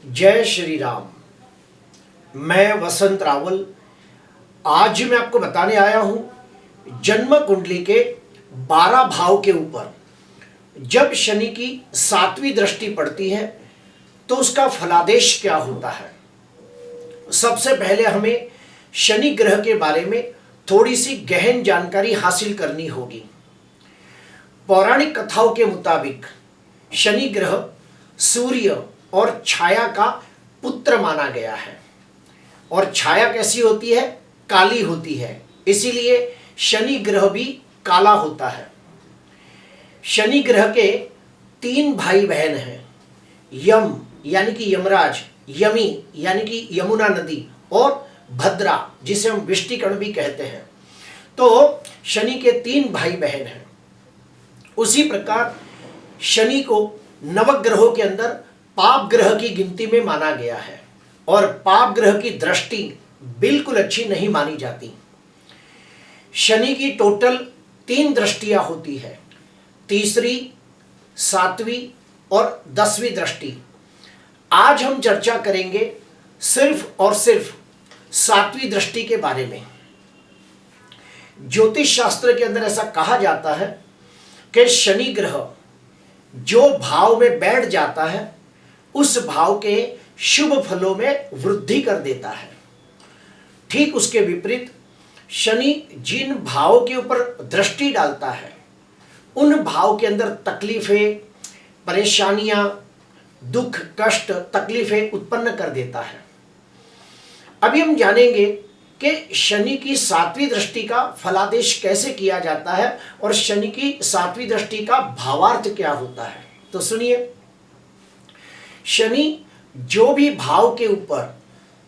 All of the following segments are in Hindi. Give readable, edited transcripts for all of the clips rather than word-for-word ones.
जय श्री राम। मैं वसंत रावल आज मैं आपको बताने आया हूं जन्म कुंडली के 12 भाव के ऊपर जब शनि की 7वीं दृष्टि पड़ती है तो उसका फलादेश क्या होता है। सबसे पहले हमें शनि ग्रह के बारे में थोड़ी सी गहन जानकारी हासिल करनी होगी। पौराणिक कथाओं के मुताबिक शनि ग्रह सूर्य और छाया का पुत्र माना गया है। और छाया कैसी होती है? काली होती है, इसीलिए शनि ग्रह भी काला होता है। शनि ग्रह के 3 भाई बहन हैं, यम यानी कि यमराज, यमी यानी कि यमुना नदी, और भद्रा जिसे हम वृष्टिकण भी कहते हैं। तो शनि के 3 भाई बहन हैं। उसी प्रकार शनि को नवग्रहों के अंदर पाप ग्रह की गिनती में माना गया है और पाप ग्रह की दृष्टि बिल्कुल अच्छी नहीं मानी जाती। शनि की टोटल 3 दृष्टियां होती है, तीसरी, 7वीं और 10वीं दृष्टि। आज हम चर्चा करेंगे सिर्फ और सिर्फ 7वीं दृष्टि के बारे में। ज्योतिष शास्त्र के अंदर ऐसा कहा जाता है कि शनि ग्रह जो भाव में बैठ जाता है उस भाव के शुभ फलों में वृद्धि कर देता है। ठीक उसके विपरीत शनि जिन भावों के ऊपर दृष्टि डालता है उन भाव के अंदर तकलीफें, परेशानियां, दुख, कष्ट, तकलीफें उत्पन्न कर देता है। अभी हम जानेंगे कि शनि की 7वीं दृष्टि का फलादेश कैसे किया जाता है और शनि की 7वीं दृष्टि का भावार्थ क्या होता है। तो सुनिए, शनि जो भी भाव के ऊपर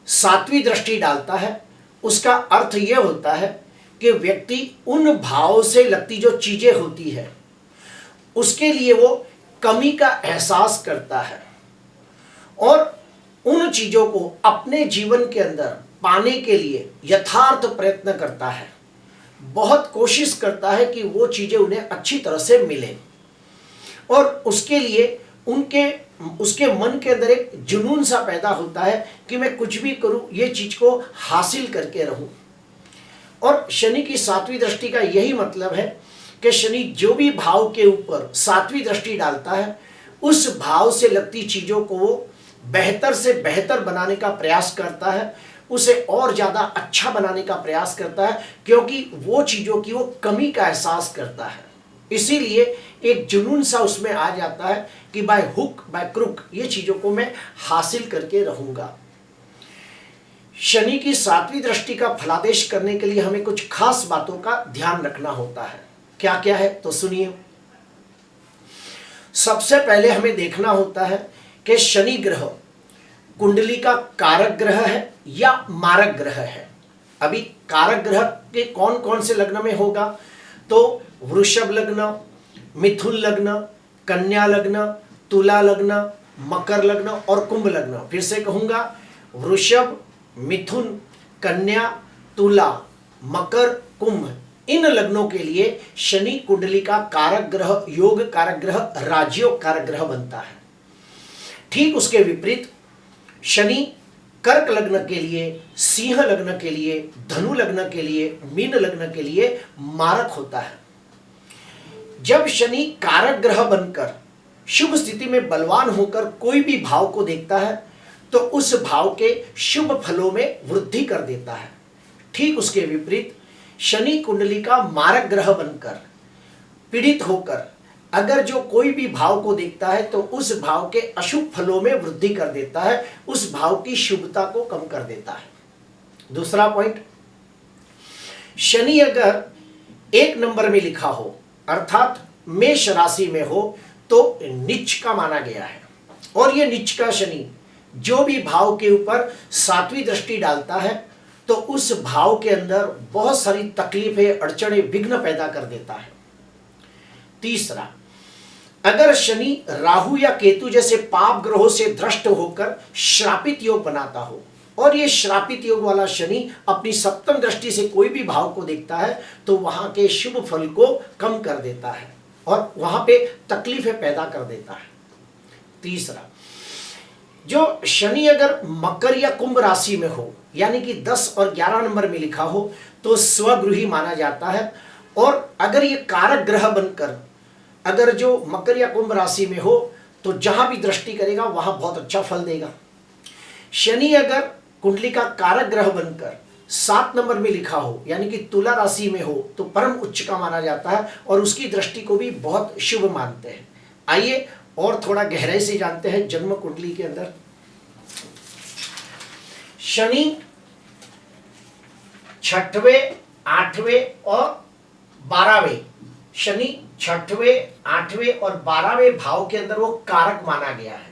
7वीं दृष्टि डालता है उसका अर्थ यह होता है कि व्यक्ति उन भाव से लगती जो चीजें होती है उसके लिए वो कमी का एहसास करता है और उन चीजों को अपने जीवन के अंदर पाने के लिए यथार्थ प्रयत्न करता है। बहुत कोशिश करता है कि वो चीजें उन्हें अच्छी तरह से मिलें और उसके लिए उसके मन के अंदर एक जुनून सा पैदा होता है कि मैं कुछ भी करूं, ये चीज को हासिल करके रहूं। और शनि की 7वीं दृष्टि का यही मतलब है कि शनि जो भी भाव के ऊपर 7वीं दृष्टि डालता है उस भाव से लगती चीजों को वो बेहतर से बेहतर बनाने का प्रयास करता है, उसे और ज्यादा अच्छा बनाने का प्रयास करता है, क्योंकि वो चीजों की वो कमी का एहसास करता है। इसीलिए एक जुनून सा उसमें आ जाता है कि बाय हुक बाय क्रुक ये चीजों को मैं हासिल करके रहूंगा। शनि की 7वीं दृष्टि का फलादेश करने के लिए हमें कुछ खास बातों का ध्यान रखना होता है। क्या क्या है तो सुनिए। सबसे पहले हमें देखना होता है कि शनि ग्रह कुंडली का कारक ग्रह है या मारक ग्रह है। अभी कारक ग्रह के कौन कौन से लग्न में होगा तो वृषभ लग्न, मिथुन लग्न, कन्या लग्न, तुला लग्न, मकर लग्न और कुंभ लग्न। फिर से कहूंगा, वृषभ, मिथुन, कन्या, तुला, मकर, कुंभ, इन लग्नों के लिए शनि कुंडली का कारक ग्रह, योग कारक ग्रह, राजयोग कारक ग्रह बनता है। ठीक उसके विपरीत शनि कर्क लग्न के लिए, सिंह लग्न के लिए, धनु लग्न के लिए, मीन लग्न के लिए मारक होता है। जब शनि कारक ग्रह बनकर शुभ स्थिति में बलवान होकर कोई भी भाव को देखता है तो उस भाव के शुभ फलों में वृद्धि कर देता है। ठीक उसके विपरीत शनि कुंडली का मारक ग्रह बनकर पीड़ित होकर अगर जो कोई भी भाव को देखता है तो उस भाव के अशुभ फलों में वृद्धि कर देता है, उस भाव की शुभता को कम कर देता है। दूसरा पॉइंट, शनि अगर 1 नंबर में लिखा हो अर्थात मेष राशि में हो तो नीच का माना गया है। और यह नीच का शनि जो भी भाव के ऊपर 7वीं दृष्टि डालता है तो उस भाव के अंदर बहुत सारी तकलीफें, अड़चने, विघ्न पैदा कर देता है। तीसरा, अगर शनि राहु या केतु जैसे पाप ग्रहों से दृष्ट होकर श्रापित योग बनाता हो और ये श्रापित योग वाला शनि अपनी 7वीं दृष्टि से कोई भी भाव को देखता है तो वहां के शुभ फल को कम कर देता है और वहां पे तकलीफें पैदा कर देता है। तीसरा, जो शनि अगर मकर या कुंभ राशि में हो, यानी कि 10 और 11 नंबर में लिखा हो, तो स्वगृही माना जाता है। और अगर ये कारक ग्रह बनकर अगर जो मकर या कुंभ राशि में हो, तो जहां भी दृष्टि करेगा वहां बहुत अच्छा फल देगा। शनि अगर कुंडली का कारक ग्रह बनकर 7 नंबर में लिखा हो, यानी कि तुला राशि में हो, तो परम उच्च का माना जाता है और उसकी दृष्टि को भी बहुत शुभ मानते हैं। आइए और थोड़ा गहराई से जानते हैं जन्म कुंडली के अंदर। शनि 6वें, 8वें और 12वें, शनि 6वें, 8वें और 12वें भाव के अंदर वो कारक माना गया है।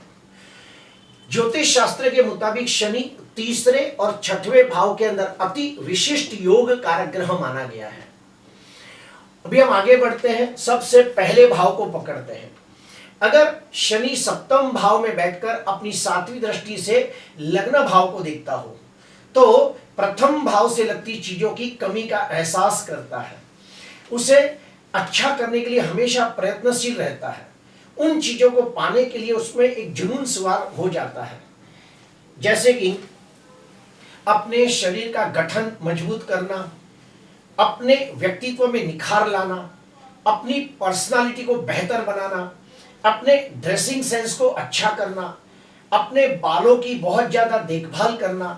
ज्योतिष शास्त्र के मुताबिक शनि 3रे और 6वें भाव के अंदर अति विशिष्ट योग कारक ग्रह माना गया है। अभी हम आगे बढ़ते हैं, सबसे पहले भाव को पकड़ते हैं। अगर शनि 7वें भाव में बैठकर अपनी 7वीं दृष्टि से लग्न भाव को देखता हो, तो प्रथम भाव से लगती चीजों की कमी का एहसास करता है, उसे अच्छा करने के लिए हमेशा प्रयत्नशील रहता है, उन चीजों को पाने के लिए उसमें एक जुनून सवार हो जाता है। जैसे कि अपने शरीर का गठन मजबूत करना, अपने व्यक्तित्व में निखार लाना, अपनी पर्सनालिटी को बेहतर बनाना, अपने ड्रेसिंग सेंस को अच्छा करना, अपने बालों की बहुत ज्यादा देखभाल करना,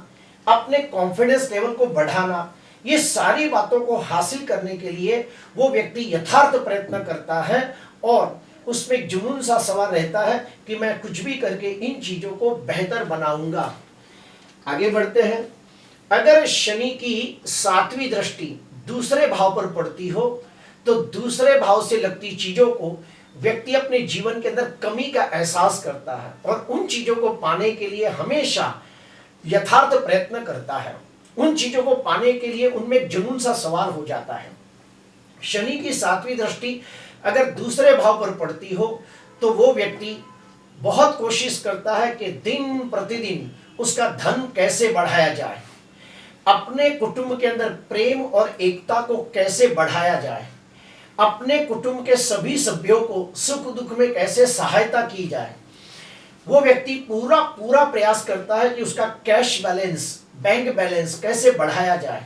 अपने कॉन्फिडेंस लेवल को बढ़ाना, ये सारी बातों को हासिल करने के लिए वो व्यक्ति यथार्थ प्रयत्न करता है और उसमें एक जुनून सा सवार रहता है कि मैं कुछ भी करके इन चीजों को बेहतर बनाऊंगा। आगे बढ़ते हैं। अगर शनि की 7वीं दृष्टि दूसरे भाव पर पड़ती हो, तो दूसरे भाव से लगती चीजों को व्यक्ति अपने जीवन के अंदर कमी का एहसास करता है और उन चीजों को पाने के लिए हमेशा यथार्थ प्रयत्न करता है। उन चीजों को पाने के लिए उनमें जुनून सा सवार हो जाता है। शनि की 7वीं दृष्टि अगर दूसरे भाव पर पड़ती हो, तो वो व्यक्ति बहुत कोशिश करता है कि दिन प्रतिदिन उसका धन कैसे बढ़ाया जाए, अपने कुटुंब के अंदर प्रेम और एकता को कैसे बढ़ाया जाए, अपने कुटुंब के सभी सभ्यों को सुख दुख में कैसे सहायता की जाए। वो व्यक्ति पूरा प्रयास करता है कि उसका कैश बैलेंस, बैंक बैलेंस कैसे बढ़ाया जाए,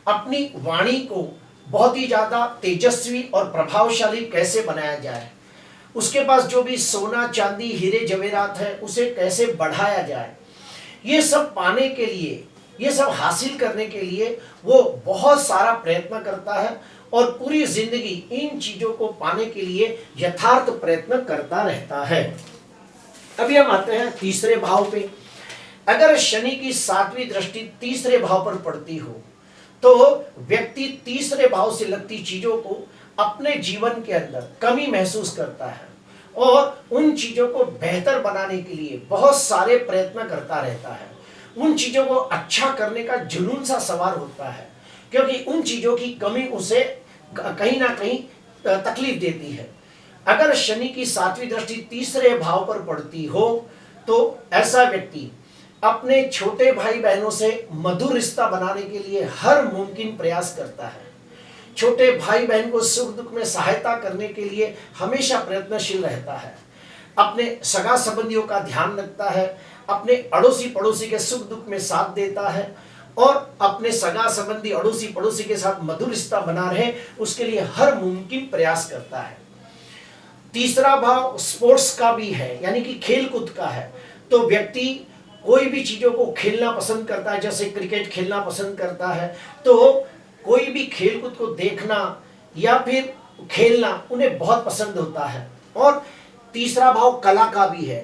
अपनी वाणी को बहुत ही ज्यादा तेजस्वी और प्रभावशाली कैसे बनाया जाए, उसके पास जो भी सोना चांदी हीरे जवेरात है उसे कैसे बढ़ाया जाए। ये सब पाने के लिए, ये सब हासिल करने के लिए वो बहुत सारा प्रयत्न करता है और पूरी जिंदगी इन चीजों को पाने के लिए यथार्थ प्रयत्न करता रहता है। अभी हम आते हैं तीसरे भाव पे। अगर शनि की 7वीं दृष्टि तीसरे भाव पर पड़ती हो, तो व्यक्ति तीसरे भाव से लगती चीजों को अपने जीवन के अंदर कमी महसूस करता है और उन चीजों को बेहतर बनाने के लिए बहुत सारे प्रयत्न करता रहता है। उन चीजों को अच्छा करने का जुनून सा सवार होता है, क्योंकि उन चीजों की कमी उसे कहीं ना कहीं तकलीफ देती है। अगर शनि की 7वीं दृष्टि तीसरे भाव पर पड़ती हो, तो ऐसा व्यक्ति अपने छोटे भाई बहनों से मधुर रिश्ता बनाने के लिए हर मुमकिन प्रयास करता है। छोटे भाई बहन को सुख दुख में सहायता करने के लिए हमेशा प्रयत्नशील रहता है। अपने सगा संबंधियों का ध्यान रखता है, अपने अड़ोसी पड़ोसी के सुख दुख में साथ देता है और अपने सगा संबंधी अड़ोसी पड़ोसी के साथ मधुर रिश्ता बना रहे उसके लिए हर मुमकिन प्रयास करता है। तीसरा भाव स्पोर्ट्स का भी है, यानी कि खेल कूद का है। तो व्यक्ति कोई भी चीजों को खेलना पसंद करता है, जैसे क्रिकेट खेलना पसंद करता है, तो कोई भी खेल कूद को देखना या फिर खेलना उन्हें बहुत पसंद होता है। और तीसरा भाव कला का भी है,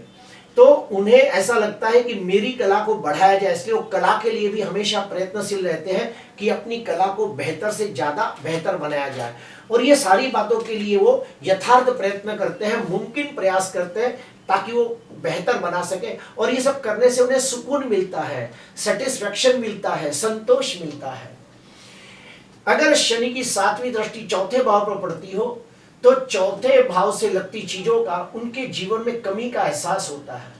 तो उन्हें ऐसा लगता है कि मेरी कला को बढ़ाया जाए, इसलिए वो कला के लिए भी हमेशा प्रयत्नशील रहते हैं कि अपनी कला को बेहतर से ज्यादा बेहतर बनाया जाए। और ये सारी बातों के लिए वो यथार्थ प्रयत्न करते हैं, मुमकिन प्रयास करते हैं ताकि वो बेहतर बना सके। और ये सब करने से उन्हें सुकून मिलता है, सेटिस्फेक्शन मिलता है, संतोष मिलता है। अगर शनि की 7वीं दृष्टि चौथे भाव पर पड़ती हो, तो चौथे भाव से लगती चीजों का उनके जीवन में कमी का एहसास होता है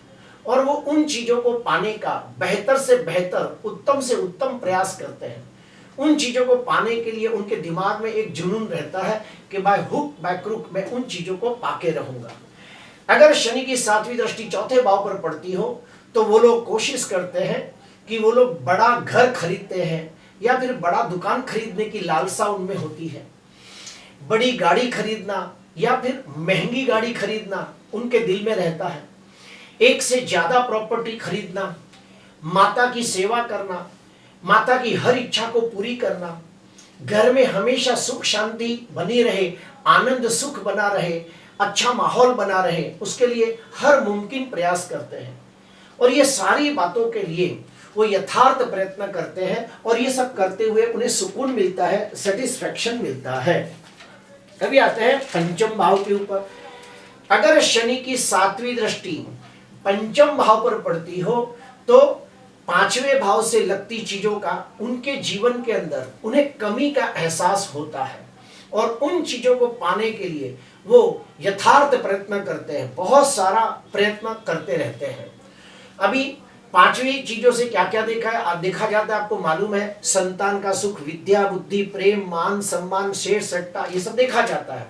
और वो उन चीजों को पाने का बेहतर से बेहतर, उत्तम से उत्तम प्रयास करते हैं। उन चीजों को पाने के लिए उनके दिमाग में एक जुनून रहता है कि बाय हुक बाय क्रुक मैं उन चीजों को पाके रहूंगा। अगर शनि की सातवीं दृष्टि चौथे भाव पर पड़ती हो तो वो लोग कोशिश करते हैं कि वो लोग बड़ा घर खरीदते हैं या फिर बड़ा दुकान खरीदने की लालसा उनमें होती है। बड़ी गाड़ी खरीदना या फिर महंगी गाड़ी खरीदना उनके दिल में रहता है। एक से ज्यादा प्रॉपर्टी खरीदना, माता की सेवा करना, माता की हर इच्छा को पूरी करना, घर में हमेशा सुख शांति बनी रहे, आनंद सुख बना रहे, अच्छा माहौल बना रहे, उसके लिए हर मुमकिन प्रयास करते हैं। और ये सारी बातों के लिए वो यथार्थ प्रयत्न करते हैं और ये सब करते हुए उन्हें सुकून मिलता है, सेटिस्फैक्शन मिलता है। अभी आते हैं पंचम भाव के ऊपर। अगर शनि की सातवीं दृष्टि पंचम भाव पर पड़ती हो तो पांचवें भाव से लगती चीजों का उनके जीवन के अंदर उन्हें कमी का एहसास होता है और उन चीजों को पाने के लिए वो यथार्थ प्रयत्न करते हैं, बहुत सारा प्रयत्न करते रहते हैं। अभी पांचवी चीजों से क्या क्या देखा जाता है आपको मालूम है। संतान का सुख, विद्या, बुद्धि, प्रेम, मान, सम्मान, शेर सट्टा, ये सब देखा जाता है।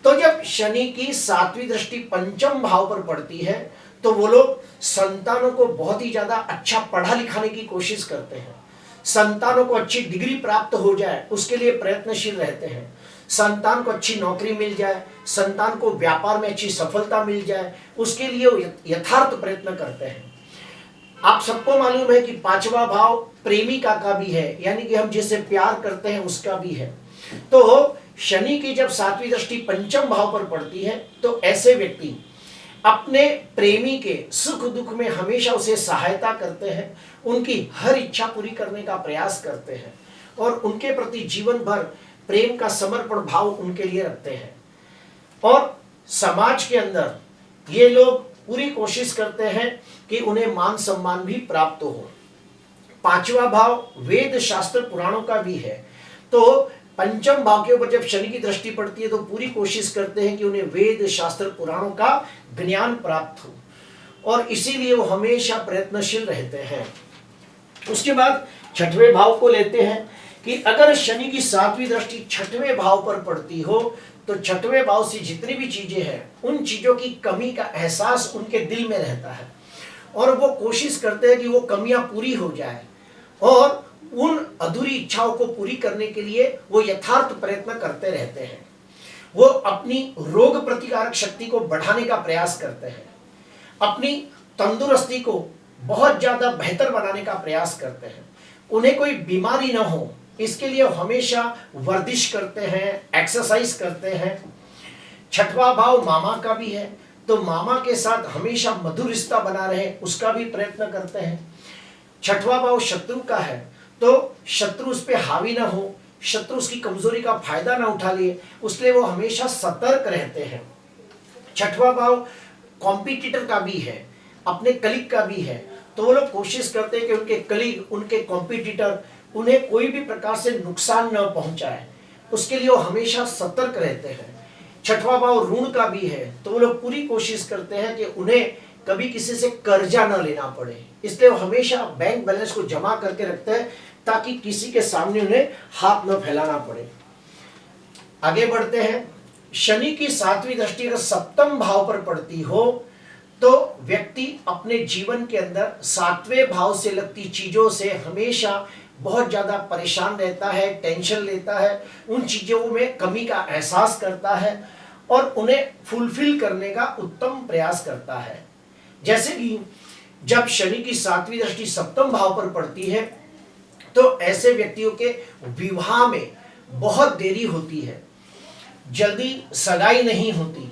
तो जब शनि की सातवीं दृष्टि पंचम भाव पर पड़ती है तो वो लोग संतानों को बहुत ही ज्यादा अच्छा पढ़ा लिखाने की कोशिश करते हैं। संतानों को अच्छी डिग्री प्राप्त हो जाए उसके लिए प्रयत्नशील रहते हैं। संतान को अच्छी नौकरी मिल जाए, संतान को व्यापार में अच्छी सफलता मिल जाए, उसके लिए वो यथार्थ प्रयत्न करते हैं। आप सबको मालूम है कि पांचवा भाव प्रेमिका का भी है, यानी कि हम जिससे प्यार करते हैं उसका भी है। तो शनि की जब सातवीं दृष्टि पंचम भाव पर पड़ती है तो ऐसे व्यक्ति अपने प्रेमी के सुख दुख में हमेशा उसे सहायता करते हैं, उनकी हर इच्छा पूरी करने का प्रयास करते हैं और उनके प्रति जीवन भर प्रेम का समर्पण भाव उनके लिए रखते हैं। और समाज के अंदर ये लोग पूरी कोशिश करते हैं कि उन्हें मान सम्मान भी प्राप्त हो। पांचवा भाव वेद शास्त्र पुराणों का भी है, तो पंचम भाव के ऊपर जब शनि की दृष्टि पड़ती है तो पूरी कोशिश करते हैं कि उन्हें वेद शास्त्र पुराणों का ज्ञान प्राप्त हो और इसीलिए वो हमेशा प्रयत्नशील रहते हैं। उसके बाद छठवें भाव को लेते हैं कि अगर शनि की सातवीं दृष्टि छठवें भाव पर पड़ती हो तो छठवें भाव से जितनी भी चीजें हैं उन चीजों की कमी का एहसास उनके दिल में रहता है और वो कोशिश करते हैं कि वो कमियां पूरी हो जाए और उन अधूरी इच्छाओं को पूरी करने के लिए वो यथार्थ प्रयत्न करते रहते हैं। वो अपनी रोग प्रतिकारक शक्ति को बढ़ाने का प्रयास करते हैं, अपनी तंदुरुस्ती को बहुत ज्यादा बेहतर बनाने का प्रयास करते हैं, उन्हें कोई बीमारी ना हो इसके लिए हमेशा वर्जिश करते हैं, एक्सरसाइज करते हैं। छठवां भाव मामा का भी है तो मामा के साथ हमेशा मधुर रिश्ता बना रहे उसका भी प्रयत्न करते हैं। छठवां भाव शत्रु का है तो शत्रु उस पर हावी ना हो, शत्रु उसकी कमजोरी का फायदा ना उठा ले, उसलिए वो हमेशा सतर्क रहते हैं। छठवां भाव कॉम्पिटिटर का भी है, अपने कलीग का भी है, तो वो लोग कोशिश करते हैं कि उनके कलीग, उनके कॉम्पिटिटर उन्हें कोई भी प्रकार से नुकसान न पहुंचाए, उसके लिए वो हमेशा सतर्क रहते हैं। छठवां भाव ऋण का भी है तो वो लोग पूरी कोशिश करते हैं कि उन्हें कभी किसी से कर्जा न लेना पड़े, इसलिए वो हमेशा बैंक बैलेंस को जमा करके रखते हैं ताकि किसी के सामने उन्हें हाथ न फैलाना पड़े। आगे बढ़ते हैं। शनि की सातवीं दृष्टि अगर सप्तम भाव पर पड़ती हो तो व्यक्ति अपने जीवन के अंदर सातवें भाव से लगती चीजों से हमेशा बहुत ज्यादा परेशान रहता है, टेंशन लेता है, उन चीजों में कमी का एहसास करता है और उन्हें फुलफिल करने का उत्तम प्रयास करता है। जैसे कि जब शनि की सातवीं दृष्टि सप्तम भाव पर पड़ती है तो ऐसे व्यक्तियों के विवाह में बहुत देरी होती है, जल्दी सगाई नहीं होती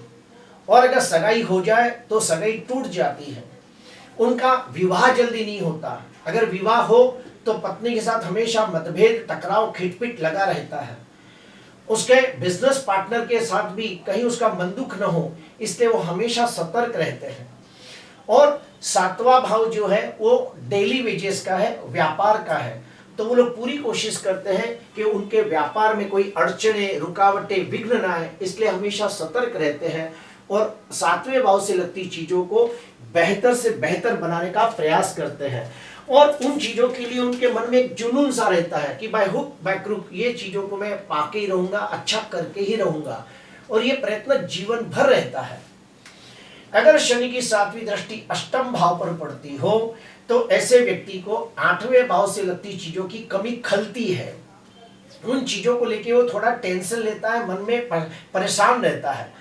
और अगर सगाई हो जाए तो सगाई टूट जाती है, उनका विवाह जल्दी नहीं होता। अगर विवाह हो तो पत्नी के साथ हमेशा मतभेद, टकराव, खिटपिट लगा रहता है। उसके बिजनेस पार्टनर के साथ भी कहीं उसका मन दुख न हो, इसलिए वो हमेशा सतर्क रहते हैं। और सातवां भाव जो है वो डेली वेजेस का है, व्यापार का है, तो वो लोग पूरी कोशिश करते हैं कि उनके व्यापार में कोई अड़चने, रुकावटें, विघ्न ना आए, इसलिए हमेशा सतर्क रहते हैं और सातवें भाव से लगती चीजों को बेहतर से बेहतर बनाने का प्रयास करते हैं। और उन चीजों के लिए उनके मन में एक जुनून सा रहता है कि बाय हुक बाय क्रुक ये चीजों को मैं पाके ही रहूंगा, अच्छा करके ही रहूंगा, और ये प्रयत्न जीवन भर रहता है। अगर शनि की सातवीं दृष्टि अष्टम भाव पर पड़ती हो तो ऐसे व्यक्ति को आठवें भाव से लगती चीजों की कमी खलती है। उन चीजों को लेके वो थोड़ा टेंशन लेता है, मन में परेशान रहता है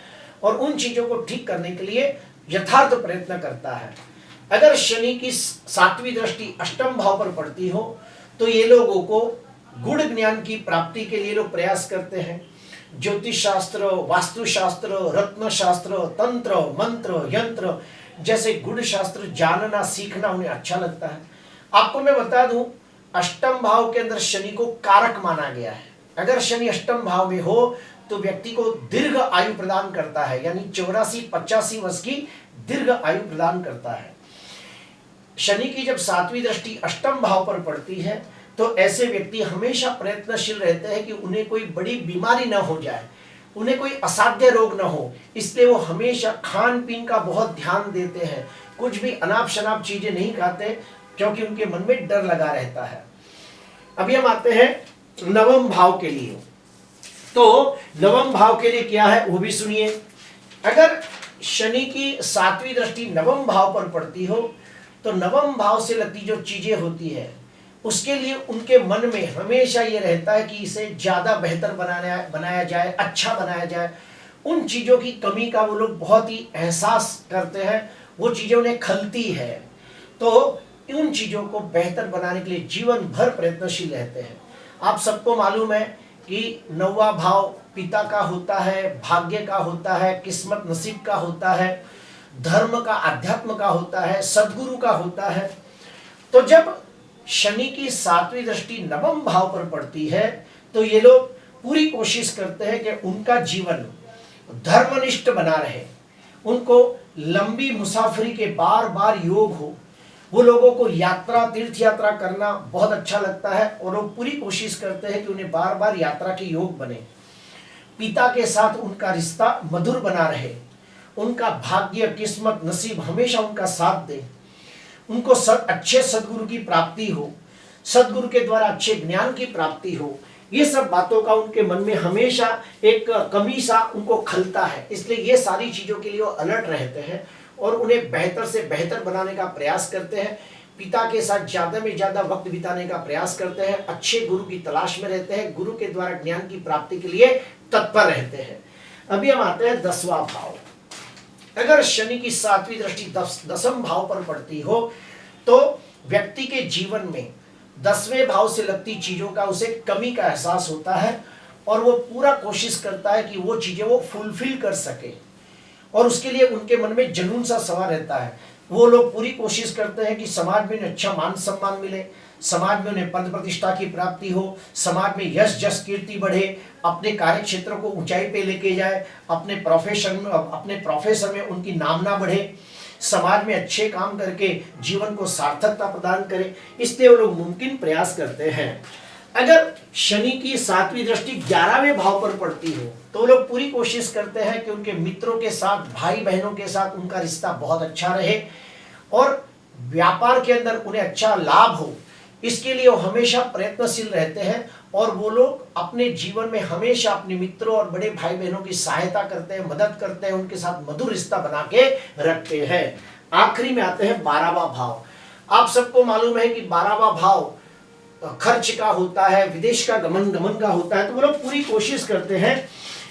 और उन चीजों को ठीक करने के लिए यथार्थ प्रयत्न करता है। अगर शनि की सातवीं दृष्टि अष्टम भाव पर पड़ती हो तो ये लोगों को गुण ज्ञान की प्राप्ति के लिए लोग प्रयास करते हैं। ज्योतिष शास्त्र, वास्तुशास्त्र, रत्न शास्त्र, तंत्र, मंत्र, यंत्र जैसे गुण शास्त्र जानना सीखना उन्हें अच्छा लगता है। आपको मैं बता दूं, अष्टम भाव के अंदर शनि को कारक माना गया है। अगर शनि अष्टम भाव में हो तो व्यक्ति को दीर्घ आयु प्रदान करता है, यानी 84-85 वर्ष की दीर्घ आयु प्रदान करता है। शनि की जब सातवीं दृष्टि अष्टम भाव पर पड़ती है तो ऐसे व्यक्ति हमेशा प्रयत्नशील रहते हैं कि उन्हें कोई बड़ी बीमारी न हो जाए, उन्हें कोई असाध्य रोग न हो, इसलिए वो हमेशा खान पीन का बहुत ध्यान देते हैं। कुछ भी अनाप शनाप चीजें नहीं खाते क्योंकि उनके मन में डर लगा रहता है। अभी हम आते हैं नवम भाव के लिए। तो नवम भाव के लिए क्या है वो भी सुनिए। अगर शनि की सातवीं दृष्टि नवम भाव पर पड़ती हो तो नवम भाव से लगती जो चीजें होती है उसके लिए उनके मन में हमेशा ये रहता है कि इसे ज्यादा बेहतर बनाया जाए, अच्छा बनाया जाए। उन चीजों की कमी का वो लोग बहुत ही एहसास करते हैं, वो चीजें उन्हें खलती है, तो उन चीजों को बेहतर बनाने के लिए जीवन भर प्रयत्नशील रहते हैं। आप सबको मालूम है कि नौवा भाव पिता का होता है, भाग्य का होता है, किस्मत नसीब का होता है, धर्म का, अध्यात्म का होता है, सद्गुरु का होता है। तो जब शनि की सातवीं दृष्टि नवम भाव पर पड़ती है तो ये लोग पूरी कोशिश करते हैं कि उनका जीवन धर्मनिष्ठ बना रहे, उनको लंबी मुसाफरी के बार बार योग हो। वो लोगों को यात्रा, तीर्थ यात्रा करना बहुत अच्छा लगता है और वो पूरी कोशिश करते हैं कि उन्हें बार बार यात्रा के योग बने। पिता के साथ उनका रिश्ता मधुर बना रहे, उनका भाग्य, किस्मत, नसीब हमेशा उनका साथ दे, उनको अच्छे सद्गुरु की प्राप्ति हो, सद्गुरु के द्वारा अच्छे ज्ञान की प्राप्ति हो। ये सब बातों का उनके मन में हमेशा एक कमी सा उनको खलता है, इसलिए ये सारी चीजों के लिए वो अलर्ट रहते हैं और उन्हें बेहतर से बेहतर बनाने का प्रयास करते हैं। पिता के साथ ज्यादा में ज्यादा वक्त बिताने का प्रयास करते हैं, अच्छे गुरु की तलाश में रहते हैं, गुरु के द्वारा ज्ञान की प्राप्ति के लिए तत्पर रहते हैं। अभी हम आते हैं 10वां भाव। अगर शनि की सातवीं दृष्टि दसम भाव पर पड़ती हो तो व्यक्ति के जीवन में 10वें भाव से लगती चीजों का उसे कमी का एहसास होता है और वो पूरा कोशिश करता है कि वो चीजें वो फुलफिल कर सके और उसके लिए उनके मन में जुनून सा सवार रहता है। वो लोग पूरी कोशिश करते हैं कि समाज में उन्हें अच्छा मान सम्मान मिले, समाज में उन्हें पद प्रतिष्ठा की प्राप्ति हो, समाज में यश जस कीर्ति बढ़े, अपने कार्य क्षेत्र को ऊंचाई पे लेके जाए, अपने प्रोफेशन में उनकी नामना बढ़े, समाज में अच्छे काम करके जीवन को सार्थकता प्रदान करे। इसलिए वो लोग मुमकिन प्रयास करते हैं। अगर शनि की सातवीं दृष्टि 11वें भाव पर पड़ती हो तो वो लोग पूरी कोशिश करते हैं कि उनके मित्रों के साथ, भाई बहनों के साथ उनका रिश्ता बहुत अच्छा रहे और व्यापार के अंदर उन्हें अच्छा लाभ हो, इसके लिए वो हमेशा प्रयत्नशील रहते हैं और वो लोग अपने जीवन में हमेशा अपने मित्रों और बड़े भाई बहनों की सहायता करते हैं, मदद करते हैं, उनके साथ मधुर रिश्ता बना के रखते हैं। आखिरी में आते हैं 12वां भाव। आप सबको मालूम है कि 12वां भाव खर्च का होता है, विदेश का गमन का होता है। तो वो लोग पूरी कोशिश करते हैं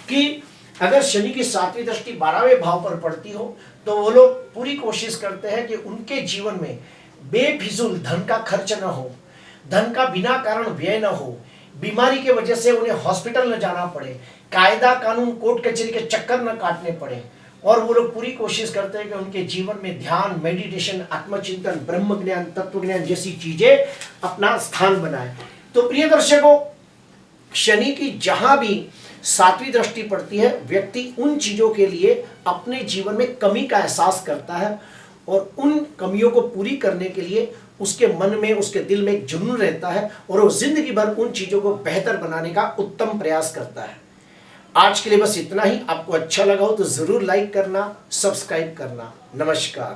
कि अगर शनि की सातवीं दृष्टि 12वें भाव पर पड़ती हो तो वो लोग पूरी कोशिश करते हैं कि उनके जीवन में बेफिजूल धन का खर्च न हो, धन का बिना कारण व्यय न हो, बीमारी की वजह से उन्हें हॉस्पिटल न जाना पड़े, कायदा कानून कोर्ट कचहरी के चक्कर न काटने पड़े। और वो लोग पूरी कोशिश करते हैं कि उनके जीवन में ध्यान, मेडिटेशन, आत्मचिंतन, ब्रह्म ज्ञान, तत्व ज्ञान जैसी चीजें अपना स्थान बनाए। तो प्रिय दर्शकों, शनि की जहां भी सातवीं दृष्टि पड़ती है व्यक्ति उन चीजों के लिए अपने जीवन में कमी का एहसास करता है और उन कमियों को पूरी करने के लिए उसके मन में, उसके दिल में एक जुनून रहता है और वो जिंदगी भर उन चीजों को बेहतर बनाने का उत्तम प्रयास करता है। आज के लिए बस इतना ही। आपको अच्छा लगा हो तो जरूर लाइक करना, सब्सक्राइब करना। नमस्कार।